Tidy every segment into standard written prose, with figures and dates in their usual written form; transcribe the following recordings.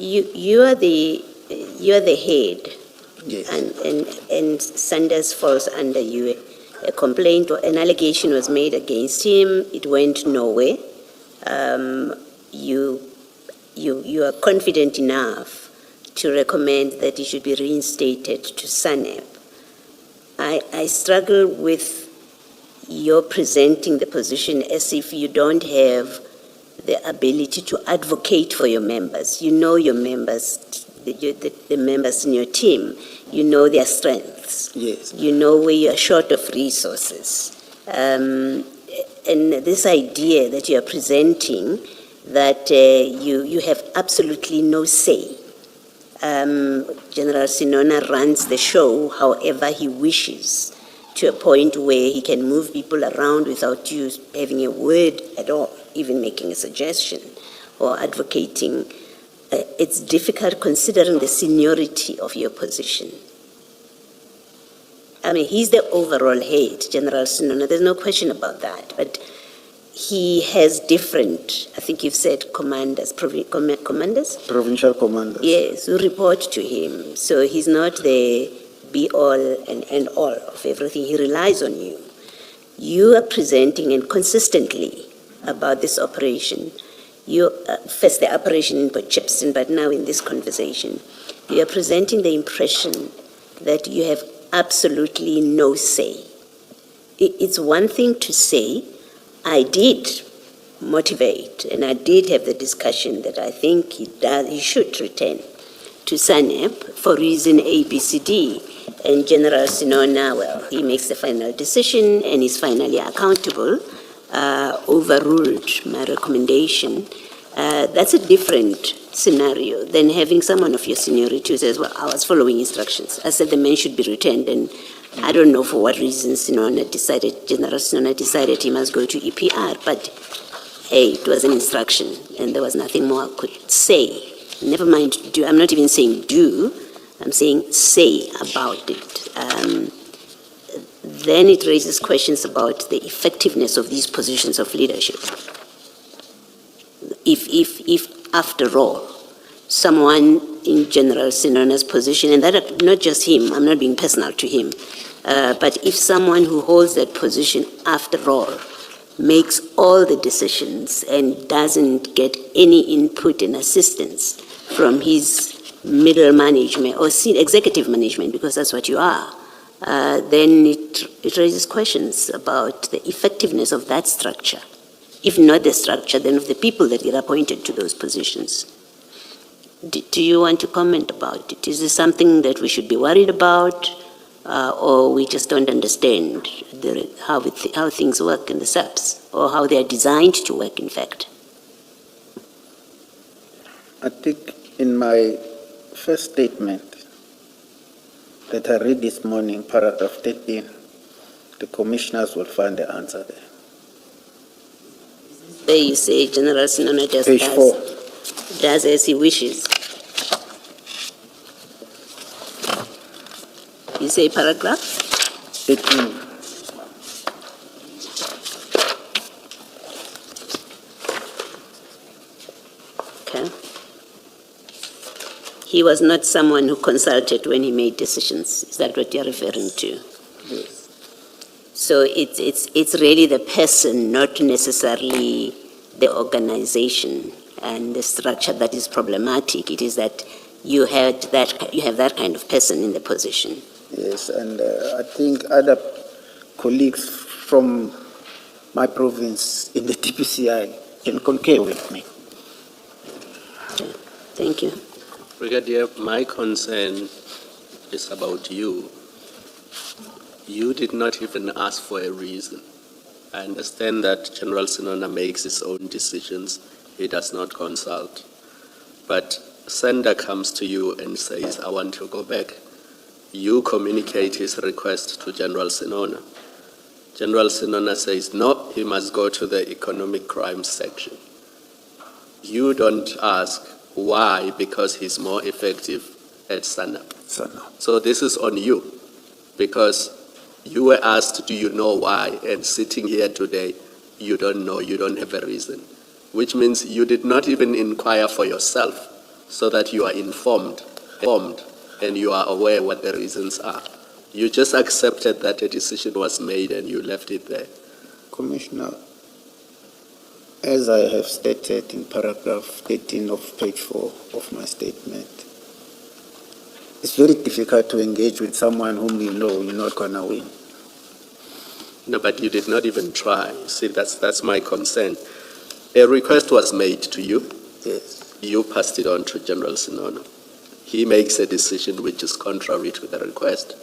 you are the head. Yes. And Sanders falls under you. A complaint or an allegation was made against him. It went nowhere. You are confident enough to recommend that he should be reinstated to SANEP. I struggle with your presenting the position as if you don't have the ability to advocate for your members. You know your members, the members in your team. You know their strengths. Yes. You know where you are short of resources. And this idea that you are presenting that you have absolutely no say. General Senona runs the show however he wishes, to a point where he can move people around without you having a word at all, even making a suggestion or advocating. It's difficult considering the seniority of your position. I mean, he's the overall head, General Senona, there's no question about that, but he has different, I think you've said commanders, commanders? Provincial commanders. Yes, who report to him. So he's not the be-all and end-all of everything. He relies on you. You are presenting and consistently about this operation. You first the operation in Potchefstroom, but now in this conversation, you are presenting the impression that you have absolutely no say. It's one thing to say, I did motivate and I did have the discussion that I think he should return to SANEP for reason A, B, C, D. And General Senona, well, he makes the final decision and is finally accountable, overruled my recommendation. That's a different scenario than having someone of your seniority who says, well, I was following instructions. I said the man should be returned, and I don't know for what reason General Senona decided he must go to EPR, but hey, it was an instruction, and there was nothing more I could say. Never mind do, I'm not even saying do, I'm saying say about it. Then it raises questions about the effectiveness of these positions of leadership. If after all, someone in General Senona's position, and that not just him, I'm not being personal to him, but if someone who holds that position after all makes all the decisions and doesn't get any input and assistance from his middle management or executive management, because that's what you are, then it raises questions about the effectiveness of that structure. If not the structure, then of the people that get appointed to those positions. Do you want to comment about it? Is this something that we should be worried about, or we just don't understand how things work in the SAPs, or how they are designed to work, in fact? I think in my first statement that I read this morning, paragraph 13, the commissioners will find the answer there. There you say General Senona just Page 4. Does as he wishes. You say paragraph? 18. Okay. He was not someone who consulted when he made decisions. Is that what you're referring to? Yes. So it's really the person, not necessarily the organization and the structure that is problematic. It is that you have that kind of person in the position. Yes, and I think other colleagues from my province in the TPCI can concur with me. Okay. Thank you. Brigadier, my concern is about you. You did not even ask for a reason. I understand that General Senona makes his own decisions. He does not consult. But Sender comes to you and says, I want to go back. You communicate his request to General Senona. General Senona says, no, he must go to the economic crimes section. You don't ask why, because he's more effective at SANEP. So this is on you, because you were asked, do you know why? And sitting here today, you don't know, you don't have a reason, which means you did not even inquire for yourself so that you are informed, and you are aware what the reasons are. You just accepted that a decision was made and you left it there. Commissioner, as I have stated in paragraph 13 of page 4 of my statement, it's very difficult to engage with someone whom you know you're not going to win. No, but you did not even try. See, that's my concern. A request was made to you. Yes. You passed it on to General Senona. He makes a decision which is contrary to the request.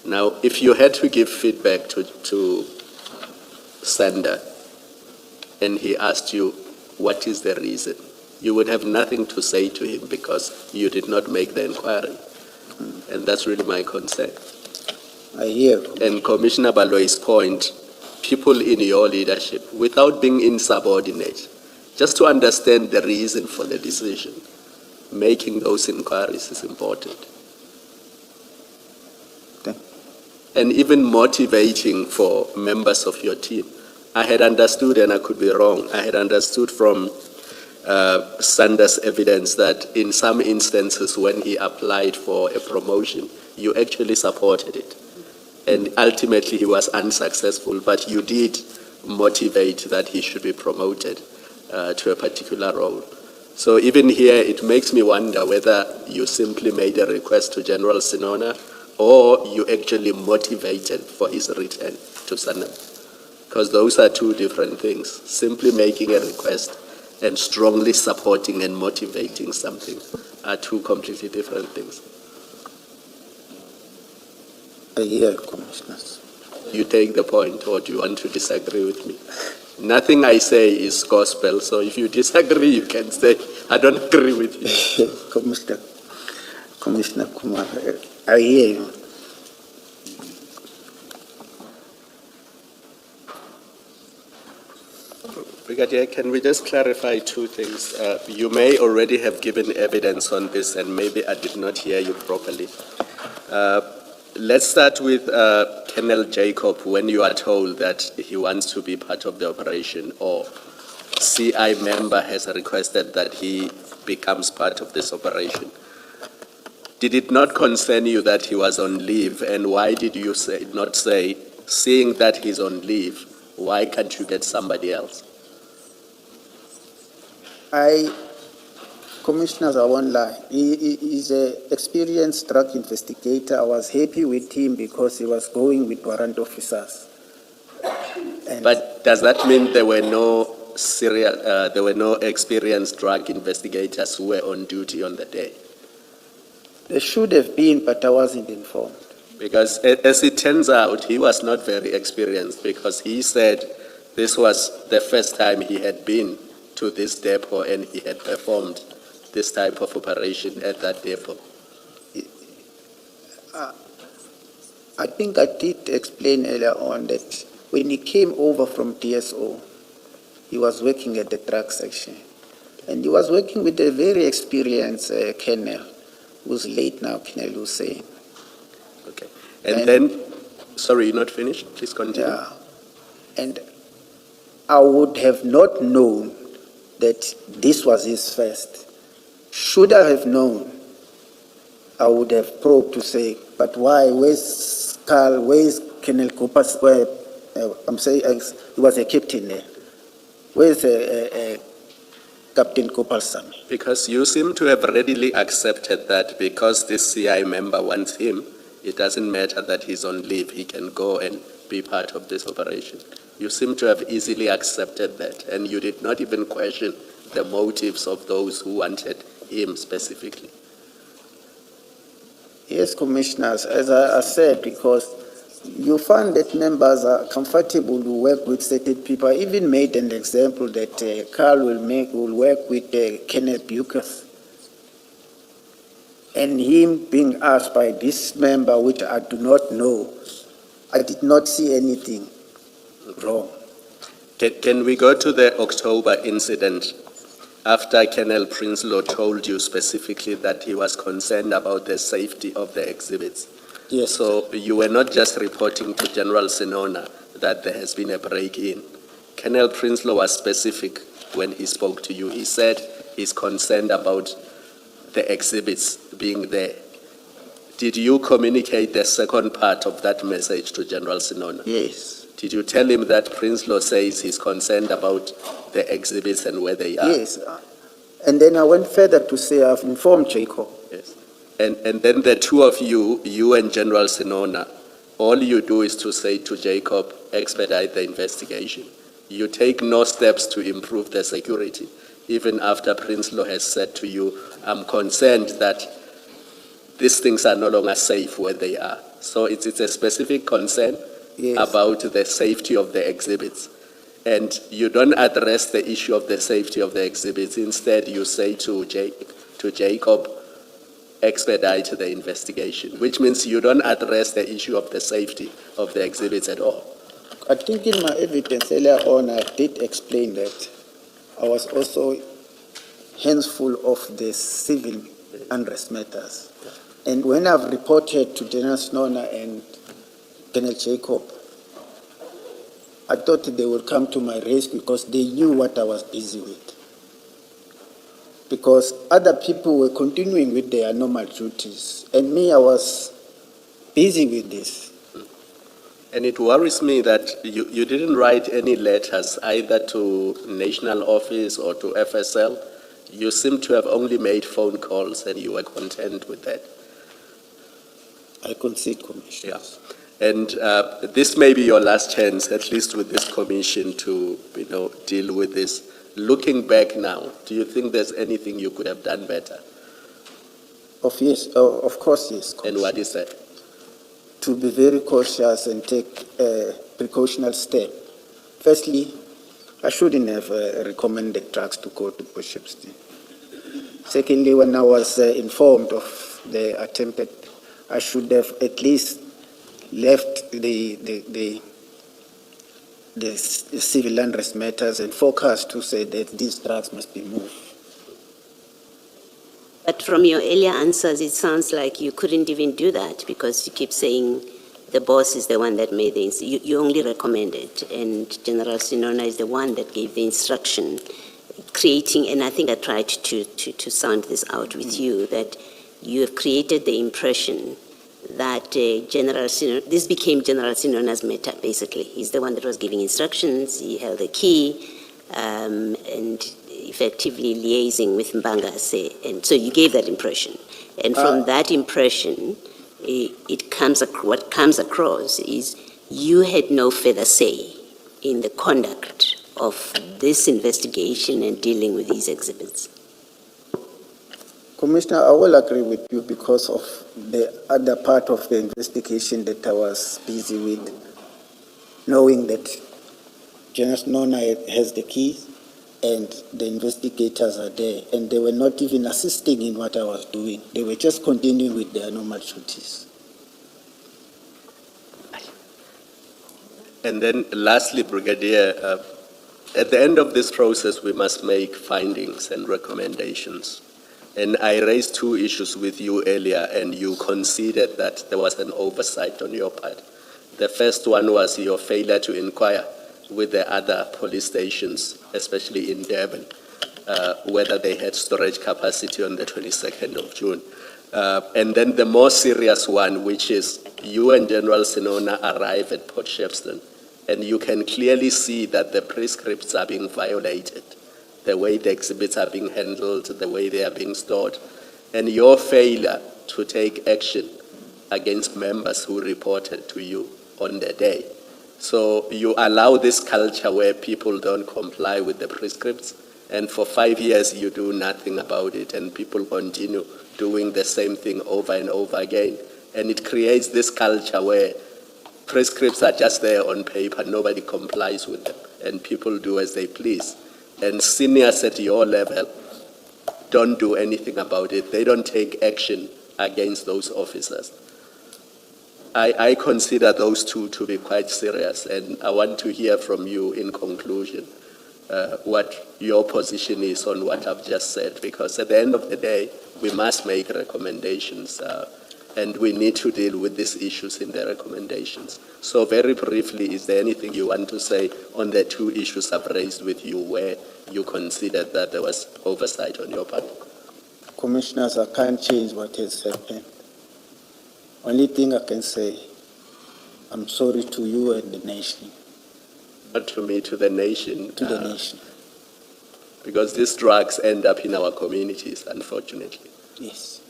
Now, if you had to give feedback to sender, and he asked you, what is the reason? You would have nothing to say to him because you did not make the inquiry. And that's really my concern. I hear. And Commissioner Baloy's point, people in your leadership, without being insubordinate, just to understand the reason for the decision, making those inquiries is important. Thank And even motivating for members of your team. I had understood, and I could be wrong, I had understood from Sanders' evidence that in some instances when he applied for a promotion, you actually supported it. And ultimately he was unsuccessful, but you did motivate that he should be promoted to a particular role. So even here, it makes me wonder whether you simply made a request to General Senona or you actually motivated for his return to Senona. Because those are two different things. Simply making a request and strongly supporting and motivating something are two completely different things. I hear, Commissioners. You take the point, or do you want to disagree with me? Nothing I say is gospel, so if you disagree, you can say, I don't agree with you. Commissioner Kumar, I hear you. Brigadier, can we just clarify two things? You may already have given evidence on this, and maybe I did not hear you properly. Let's start with Colonel Jacob. When you are told that he wants to be part of the operation, or CI member has requested that he becomes part of this operation, did it not concern you that he was on leave? And why did you not say, seeing that he's on leave, why can't you get somebody else? Commissioners, I won't lie. He is an experienced drug investigator. I was happy with him because he was going with warrant officers. But does that mean there were no experienced drug investigators who were on duty on the day? There should have been, but I wasn't informed. Because as it turns out, he was not very experienced, because he said this was the first time he had been to this depot and he had performed this type of operation at that depot. I think I did explain earlier on that when he came over from DSO, he was working at the drug section. And he was working with a very experienced colonel, who's late now, Colonel Hussein. Okay. And then, sorry, you're not finished? Please continue. Yeah. And I would have not known that this was his first. Should I have known, I would have probed to say, but why? Where's Carl? Where's Colonel Copas? Where, I'm saying he was a captain there. Where's Captain Kopalsam? Because you seem to have readily accepted that because this CI member wants him, it doesn't matter that he's on leave, he can go and be part of this operation. You seem to have easily accepted that, and you did not even question the motives of those who wanted him specifically. Yes, Commissioners, as I said, because you find that members are comfortable to work with certain people. I even made an example that Carl will work with Kenneth Bucas. And him being asked by this member, which I do not know, I did not see anything wrong. Can we go to the October incident after Colonel Prinsloo told you specifically that he was concerned about the safety of the exhibits? Yes. So you were not just reporting to General Senona that there has been a break-in. Colonel Prinsloo was specific when he spoke to you. He said he's concerned about the exhibits being there. Did you communicate the second part of that message to General Senona? Yes. Did you tell him that Prinsloo says he's concerned about the exhibits and where they are? Yes. And then I went further to say I've informed Jacob. Yes. And then the two of you and General Senona, all you do is to say to Jacob, expedite the investigation. You take no steps to improve the security, even after Prinsloo has said to you, I'm concerned that these things are no longer safe where they are. So it's a specific concern about the safety of the exhibits. And you don't address the issue of the safety of the exhibits. Instead, you say to Jacob, expedite the investigation, which means you don't address the issue of the safety of the exhibits at all. I think in my evidence earlier on, I did explain that I was also hands full of the civil unrest matters. And when I've reported to General Senona and General Jacob, I thought they would come to my rescue because they knew what I was busy with. Because other people were continuing with their normal duties, and me, I was busy with this. And it worries me that you didn't write any letters either to National Office or to FSL. You seem to have only made phone calls and you were content with that. I concede, Commissioner. Yeah. And this may be your last chance, at least with this commission, to deal with this. Looking back now, do you think there's anything you could have done better? Of course, yes. And what is that? To be very cautious and take a precautional step. Firstly, I shouldn't have recommended drugs to go to Bishopston. Secondly, when I was informed of the attempted, I should have at least left the civil unrest matters and focused to say that these drugs must be moved. But from your earlier answers, it sounds like you couldn't even do that because you keep saying the boss is the one that made the you only recommended, and General Senona is the one that gave the instruction, creating, and I think I tried to sound this out with you, that you have created the impression that General Senona, this became General Senona's matter, basically. He's the one that was giving instructions, he held the key, and effectively liaising with Mbangase. And so you gave that impression. And from that impression, what comes across is you had no further say in the conduct of this investigation and dealing with these exhibits. Commissioner, I will agree with you because of the other part of the investigation that I was busy with, knowing that General Senona has the keys and the investigators are there, and they were not even assisting in what I was doing. They were just continuing with their normal duties. And then lastly, Brigadier, at the end of this process, we must make findings and recommendations. And I raised two issues with you earlier, and you conceded that there was an oversight on your part. The first one was your failure to inquire with the other police stations, especially in Durban, whether they had storage capacity on the 22nd of June. And then the more serious one, which is you and General Senona arrive at Port Shepstone, and you can clearly see that the prescripts are being violated, the way the exhibits are being handled, the way they are being stored, and your failure to take action against members who reported to you on the day. So you allow this culture where people don't comply with the prescripts, and for 5 years you do nothing about it, and people continue doing the same thing over and over again. And it creates this culture where prescripts are just there on paper, nobody complies with them, and people do as they please. And seniors at your level don't do anything about it. They don't take action against those officers. I consider those two to be quite serious, and I want to hear from you in conclusion what your position is on what I've just said, because at the end of the day, we must make recommendations, and we need to deal with these issues in the recommendations. So very briefly, is there anything you want to say on the two issues I've raised with you where you considered that there was oversight on your part? Commissioners, I can't change what has happened. Only thing I can say, I'm sorry to you and the nation, Not to me, to the nation. to the nation. Because these drugs end up in our communities, unfortunately. Yes.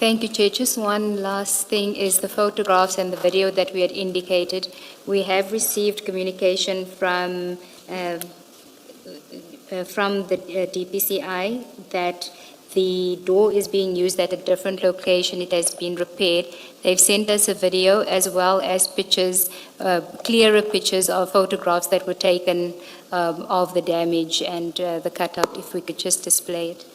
Thank you, Chair. Just one last thing is the photographs and the video that we had indicated. We have received communication from the DPCI that the door is being used at a different location. It has been repaired. They've sent us a video as well as pictures, clearer pictures of photographs that were taken of the damage and the cutout, if we could just display it.